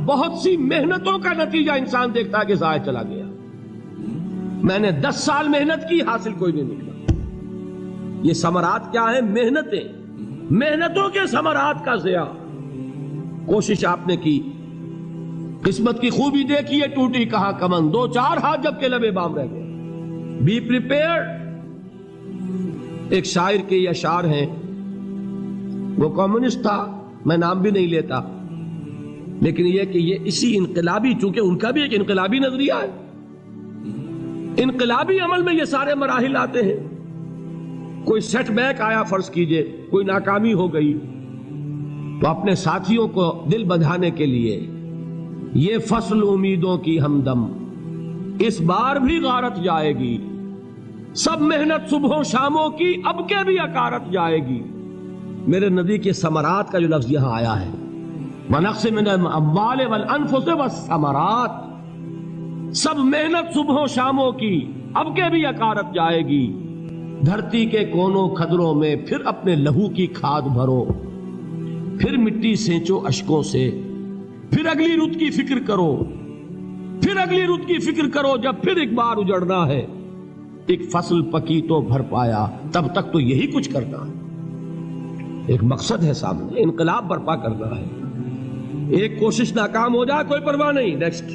بہت سی محنتوں کا نتیجہ انسان دیکھتا ہے کہ ضائع چلا گیا. میں نے 10 سال محنت کی، حاصل کوئی نہیں نکلا. یہ ثمرات کیا ہیں؟ محنتوں کے ثمرات کا ضیاع. کوشش آپ نے کی، قسمت کی خوبی دیکھی ہے، ٹوٹی کہاں کمن، 2-4 ہاتھ جب کے لبے بام رہ گئے. Be prepared. ایک شاعر کے یہ اشعار ہیں، وہ کمیونسٹ تھا، میں نام بھی نہیں لیتا، لیکن یہ کہ یہ اسی انقلابی، چونکہ ان کا بھی ایک انقلابی نظریہ ہے، انقلابی عمل میں یہ سارے مراحل آتے ہیں. کوئی سیٹ بیک آیا فرض کیجئے، کوئی ناکامی ہو گئی، تو اپنے ساتھیوں کو دل بندھانے کے لیے یہ فصل امیدوں کی ہمدم اس بار بھی غارت جائے گی، سب محنت صبحوں شاموں کی اب کے بھی اکارت جائے گی. میرے نبی کے ثمرات کا جو لفظ یہاں آیا ہے، وَنَقْصٍ مِّنَ الْأَمْوَالِ وَالْأَنفُسِ وَالثَّمَرَاتِ، سب محنت صبحوں شاموں کی اب کے بھی اکارت جائے گی. دھرتی کے کونوں کھدروں میں پھر اپنے لہو کی کھاد بھرو، پھر مٹی سینچو اشکوں سے، پھر اگلی رت کی فکر کرو، پھر اگلی رت کی فکر کرو، جب پھر ایک بار اجڑنا ہے. ایک فصل پکی تو بھر پایا، تب تک تو یہی کچھ کرنا ہے. ایک مقصد ہے سامنے، انقلاب برپا کرنا ہے. ایک کوشش ناکام ہو جائے کوئی پرواہ نہیں، نیکسٹ.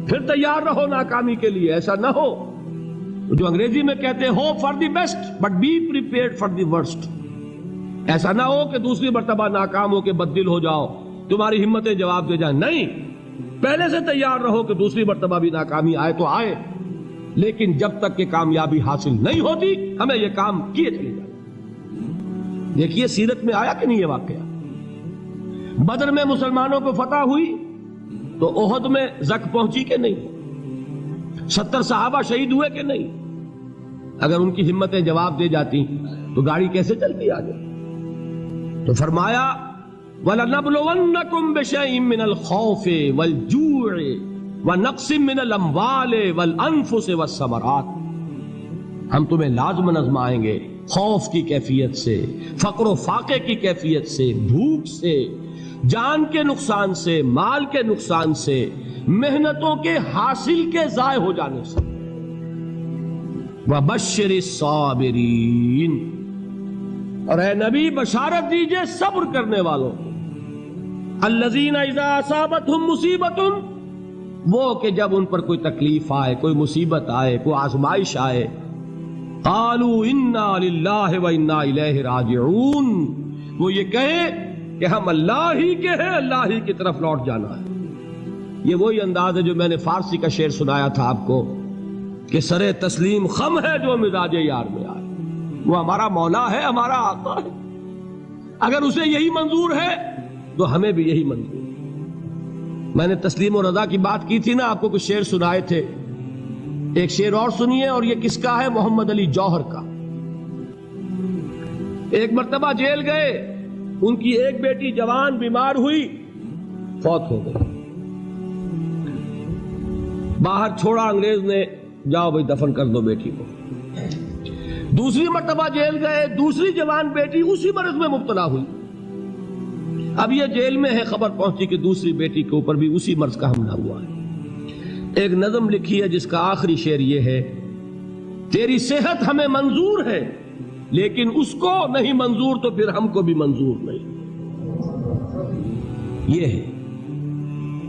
پھر تیار رہو ناکامی کے لیے. ایسا نہ ہو جو انگریزی میں کہتے ہیں hope for the best but be prepared for the worst. ایسا نہ ہو کہ دوسری مرتبہ ناکام ہو کے بددل ہو جاؤ، تمہاری ہمتیں جواب دے جائیں. نہیں، پہلے سے تیار رہو کہ دوسری مرتبہ بھی ناکامی آئے تو آئے، لیکن جب تک کہ کامیابی حاصل نہیں ہوتی ہمیں یہ کام کیے چلے جائیں. دیکھیے سیرت میں آیا کہ نہیں یہ واقعہ. بدر میں مسلمانوں کو فتح ہوئی تو احد میں زک پہنچی کہ نہیں؟ 70 صحابہ شہید ہوئے کہ نہیں؟ اگر ان کی ہمتیں جواب دے جاتی تو گاڑی کیسے چلتی آگے؟ تو فرمایا وَلَنَبْلُوَنَّكُمْ بِشَيْءٍ مِّنَ الْخَوْفِ وَالْجُوعِ وَنَقْصٍ مِّنَ الْأَمْوَالِ وَالْأَنفُسِ وَالثَّمَرَاتِ. ہم تمہیں لازم آزمائیں گے، خوف کی کیفیت سے، فقر و فاقے کی کیفیت سے، بھوک سے، جان کے نقصان سے، مال کے نقصان سے، محنتوں کے حاصل کے ضائع ہو جانے سے. وَبَشِّرِ الصَّابِرِينَ، اور اے نبی بشارت دیجئے صبر کرنے والوں کو. الَّذِينَ إِذَا أَصَابَتْهُمْ مُصِيبَةٌ، وہ کہ جب ان پر کوئی تکلیف آئے، کوئی مصیبت آئے، کوئی آزمائش آئے، قالوا انا للہ وانا الیہ راجعون، وہ یہ کہیں کہ ہم اللہ ہی کے ہیں، اللہ ہی کی طرف لوٹ جانا ہے. یہ وہی انداز ہے جو میں نے فارسی کا شعر سنایا تھا آپ کو کہ سرے تسلیم خم ہے جو مزاج یار میں آئے. وہ ہمارا مولا ہے، ہمارا آقا ہے. اگر اسے یہی منظور ہے تو ہمیں بھی یہی منظور ہے. میں نے تسلیم و رضا کی بات کی تھی نا، آپ کو کچھ شعر سنائے تھے. ایک شعر اور سنیے، اور یہ کس کا ہے؟ محمد علی جوہر کا. ایک مرتبہ جیل گئے، ان کی ایک بیٹی جوان بیمار ہوئی، فوت ہو گئی. باہر چھوڑا انگریز نے، جاؤ بھائی دفن کر دو بیٹی کو. دوسری مرتبہ جیل گئے، دوسری جوان بیٹی اسی مرض میں مبتلا ہوئی. اب یہ جیل میں ہے، خبر پہنچی کہ دوسری بیٹی کے اوپر بھی اسی مرض کا حملہ ہوا ہے. ایک نظم لکھی ہے جس کا آخری شعر یہ ہے، تیری صحت ہمیں منظور ہے لیکن اس کو نہیں منظور تو پھر ہم کو بھی منظور نہیں. یہ ہے،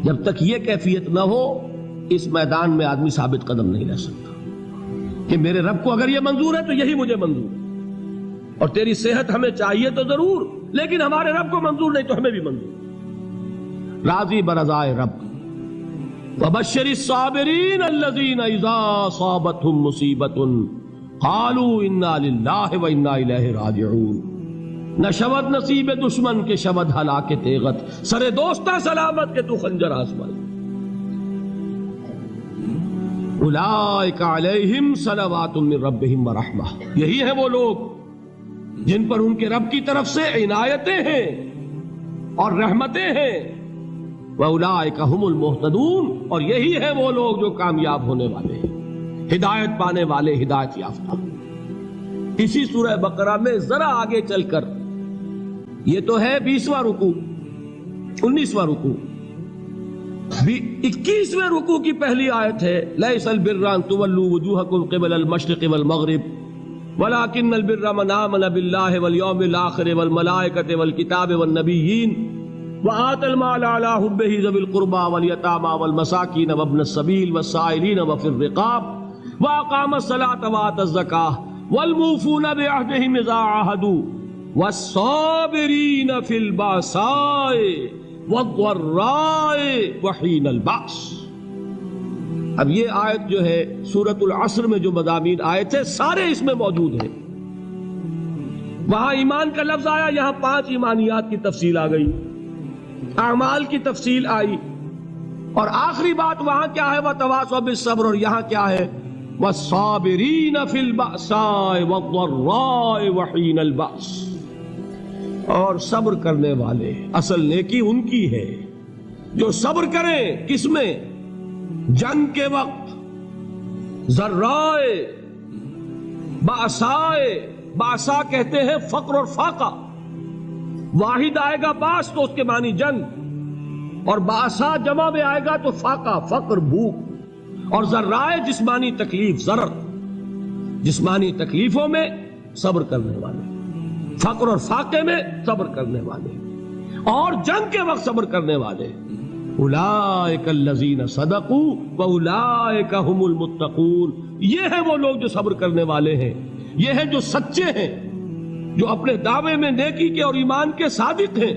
جب تک یہ کیفیت نہ ہو اس میدان میں آدمی ثابت قدم نہیں رہ سکتا کہ میرے رب کو اگر یہ منظور ہے تو یہی مجھے منظور ہے، اور تیری صحت ہمیں چاہیے تو ضرور، لیکن ہمارے رب کو منظور نہیں تو ہمیں بھی منظور. راضی برضائے رب. وَبَشِّرِ الصَّابِرِينَ الَّذِينَ إِذَا أَصَابَتْهُمْ مُصِيبَةٌ قَالُوا إِنَّا لِلَّهِ وَإِنَّا إِلَيْهِ رَاجِعُونَ. نہ شود نصیب دشمن کے شود ہلاک تیغت، سرے دوستہ سلامت کے تو خنجر آزمائے. اولئک علیہم صلوات من ربہم ورحمہ، یہی ہیں وہ لوگ جن پر ان کے رب کی طرف سے عنایتیں ہیں اور رحمتیں ہیں. وَأُولَئِكَ هُمُ الْمُهْتَدُونَ، اور یہی ہے وہ لوگ جو کامیاب ہونے والے ہیں، ہدایت پانے والے، ہدایت یافتہ. اسی سورہ بقرہ میں ذرا آگے چل کر، یہ تو ہے 20واں رکوع، 19واں رکوع، بھی 21ویں رکوع کی پہلی آیت ہے لیس البر ان تولوا وجوہکم قبل المشرق والمغرب ولکن البر من آمن باللہ والیوم الآخر والملائکۃ والکتاب والنبیین وآتى المال على حبه ذوي القربى واليتامى والمساكين وابن السبيل والسائلين وفي الرقاب وأقام الصلاة وآتى الزكاة والموفون بعهدهم إذا عاهدوا والصابرين في البأساء والضراء وحين البأس۔ اب یہ آیت جو ہے سورۃ العصر میں جو مضامین آئے تھے سارے اس میں موجود ہیں۔ وہاں ایمان کا لفظ آیا، یہاں 5 ایمانیات کی تفصیل آ گئی، اعمال کی تفصیل آئی، اور آخری بات وہاں کیا ہے وَتَوَاصَوْا بِالصَّبْرِ، اور یہاں کیا ہے وَالصَّابِرِينَ فِي الْبَأْسَاءِ وَالضَّرَّاءِ وَحِينَ الْبَأْسِ، اور صبر کرنے والے، اصل نیکی ان کی ہے جو صبر کریں، کس میں؟ جنگ کے وقت، ذرائے، بأسائے، بأسا کہتے ہیں فقر اور فاقہ، واحد آئے گا باس تو اس کے معنی جنگ، اور باسا جمع میں آئے گا تو فاقہ، فقر، بھوک، اور ذرائے جسمانی تکلیف، ضرر، جسمانی تکلیفوں میں صبر کرنے والے، فقر اور فاقے میں صبر کرنے والے، اور جنگ کے وقت صبر کرنے والے۔ اولئک الذین صدقوا واولئک هم المتقون، یہ ہیں وہ لوگ جو صبر کرنے والے ہیں، یہ ہیں جو سچے ہیں، جو اپنے دعوے میں نیکی کے اور ایمان کے صادق ہیں،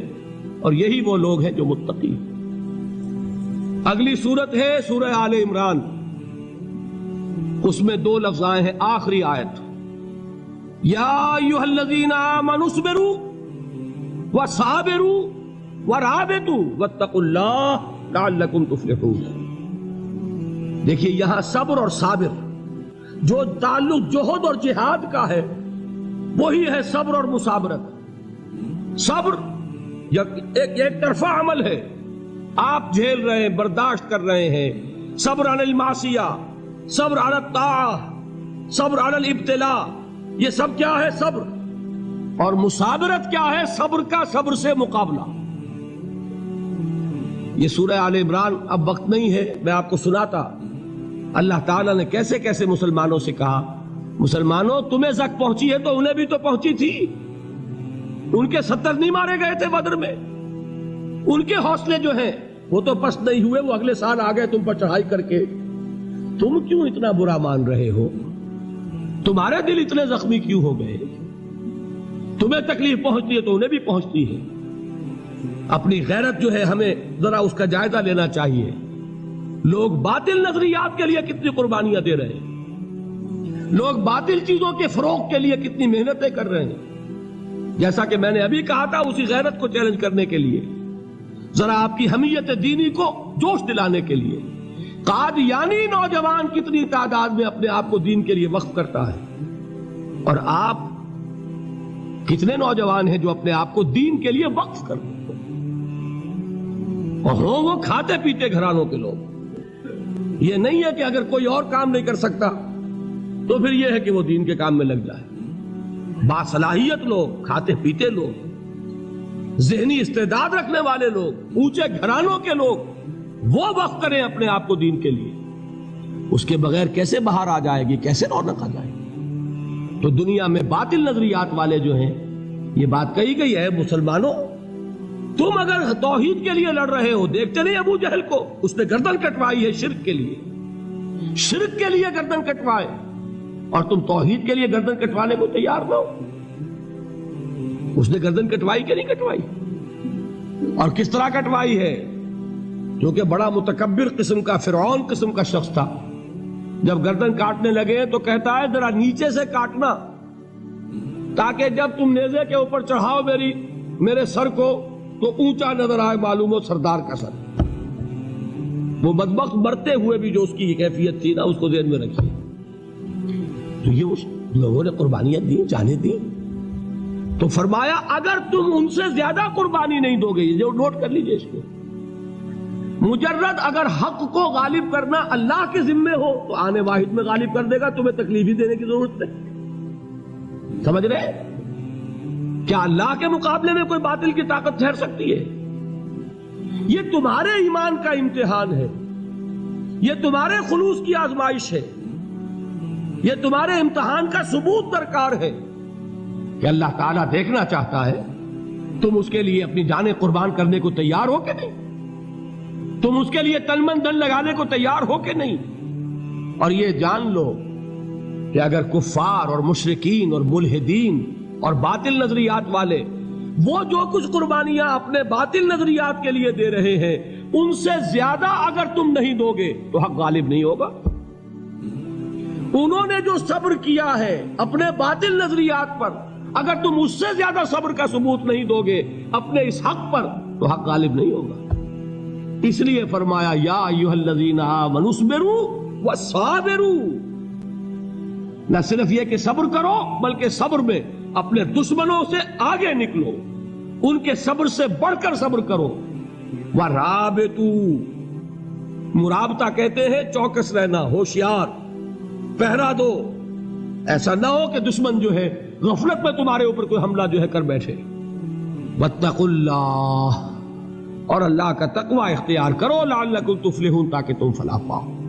اور یہی وہ لوگ ہیں جو متقی ہیں۔ اگلی سورت ہے سورہ آل عمران، اس میں 2 لفظ آئے ہیں، آخری آیت یا ایھا الذین آمنوا اصبروا وصابروا ورابطوا واتقوا اللہ لعلکم تفلحون۔ دیکھیے یہاں صبر اور صابر، جو تعلق جہد اور جہاد کا ہے وہی ہے صبر اور مصابرت۔ صبر ایک طرفہ عمل ہے، آپ جھیل رہے ہیں، برداشت کر رہے ہیں، صبر علی المعصیہ، صبر علی الطاعہ، صبر علی الابتلاء، یہ سب کیا ہے؟ صبر۔ اور مصابرت کیا ہے؟ صبر کا صبر سے مقابلہ۔ یہ سورہ آل عمران، اب وقت نہیں ہے میں آپ کو سناتا اللہ تعالیٰ نے کیسے کیسے مسلمانوں سے کہا، مسلمانوں تمہیں زک پہنچی ہے تو انہیں بھی تو پہنچی تھی، ان کے 70 نہیں مارے گئے تھے بدر میں، ان کے حوصلے جو ہیں وہ تو پست نہیں ہوئے، وہ اگلے سال آ گئے تم پر چڑھائی کر کے، تم کیوں اتنا برا مان رہے ہو؟ تمہارے دل اتنے زخمی کیوں ہو گئے؟ تمہیں تکلیف پہنچتی ہے تو انہیں بھی پہنچتی ہے۔ اپنی غیرت جو ہے ہمیں ذرا اس کا جائزہ لینا چاہیے۔ لوگ باطل نظریات کے لیے کتنی قربانیاں دے رہے ہیں، لوگ باطل چیزوں کے فروغ کے لیے کتنی محنتیں کر رہے ہیں۔ جیسا کہ میں نے ابھی کہا تھا، اسی غیرت کو چیلنج کرنے کے لیے، ذرا آپ کی حمیت دینی کو جوش دلانے کے لیے، قادیانی نوجوان کتنی تعداد میں اپنے آپ کو دین کے لیے وقف کرتا ہے، اور آپ کتنے نوجوان ہیں جو اپنے آپ کو دین کے لیے وقف کرتے ہیں، اور ہوں وہ کھاتے پیتے گھرانوں کے لوگ۔ یہ نہیں ہے کہ اگر کوئی اور کام نہیں کر سکتا تو پھر یہ ہے کہ وہ دین کے کام میں لگ جائے۔ باصلاحیت لوگ، کھاتے پیتے لوگ، ذہنی استعداد رکھنے والے لوگ، اونچے گھرانوں کے لوگ، وہ وقف کریں اپنے آپ کو دین کے لیے۔ اس کے بغیر کیسے باہر آ جائے گی، کیسے رونق آ جائے گی؟ تو دنیا میں باطل نظریات والے جو ہیں، یہ بات کہی گئی ہے، مسلمانوں تم اگر توحید کے لیے لڑ رہے ہو، دیکھتے نہیں ابو جہل کو، اس نے گردن کٹوائی ہے شرک کے لیے، شرک کے لیے گردن کٹوائے، اور تم توحید کے لیے گردن کٹوانے کو تیار نہ ہو۔ اس نے گردن کٹوائی کہ نہیں کٹوائی؟ اور کس طرح کٹوائی ہے؟ کیونکہ بڑا متکبر قسم کا، فرعون قسم کا شخص تھا، جب گردن کاٹنے لگے تو کہتا ہے ذرا نیچے سے کاٹنا، تاکہ جب تم نیزے کے اوپر چڑھاؤ میرے سر کو تو اونچا نظر آئے، معلوم ہو سردار کا سر۔ وہ بدبخت مرتے ہوئے بھی جو اس کی کیفیت تھی نا، اس کو ذہن میں رکھیے۔ تو یہ اس لوگوں نے قربانیاں دی، جانیں دی، تو فرمایا اگر تم ان سے زیادہ قربانی نہیں دو گے، جو نوٹ کر لیجئے اس کو، مجرد اگر حق کو غالب کرنا اللہ کے ذمے ہو تو آنے واحد میں غالب کر دے گا، تمہیں تکلیف ہی دینے کی ضرورت نہیں۔ سمجھ رہے؟ کیا اللہ کے مقابلے میں کوئی باطل کی طاقت ٹھہر سکتی ہے؟ یہ تمہارے ایمان کا امتحان ہے، یہ تمہارے خلوص کی آزمائش ہے، یہ تمہارے امتحان کا ثبوت درکار ہے کہ اللہ تعالیٰ دیکھنا چاہتا ہے تم اس کے لیے اپنی جانیں قربان کرنے کو تیار ہو کہ نہیں، تم اس کے لیے تن من دھن لگانے کو تیار ہو کہ نہیں۔ اور یہ جان لو کہ اگر کفار اور مشرکین اور ملحدین اور باطل نظریات والے وہ جو کچھ قربانیاں اپنے باطل نظریات کے لیے دے رہے ہیں ان سے زیادہ اگر تم نہیں دو گے تو حق غالب نہیں ہوگا۔ انہوں نے جو صبر کیا ہے اپنے باطل نظریات پر، اگر تم اس سے زیادہ صبر کا ثبوت نہیں دو گے اپنے اس حق پر تو حق غالب نہیں ہوگا۔ اس لیے فرمایا یا ایھا الذین آمنوا اصبروا وصابروا، نہ صرف یہ کہ صبر کرو بلکہ صبر میں اپنے دشمنوں سے آگے نکلو، ان کے صبر سے بڑھ کر صبر کرو۔ وَرَابِطُوا، مرابطہ کہتے ہیں چوکس رہنا، ہوشیار، پہرا دو، ایسا نہ ہو کہ دشمن جو ہے غفلت میں تمہارے اوپر کوئی حملہ جو ہے کر بیٹھے۔ وَاتَّقُوا اللَّهَ، اور اللہ کا تقوی اختیار کرو، لعلکم تفلحون، تاکہ تم فلاح پاؤ۔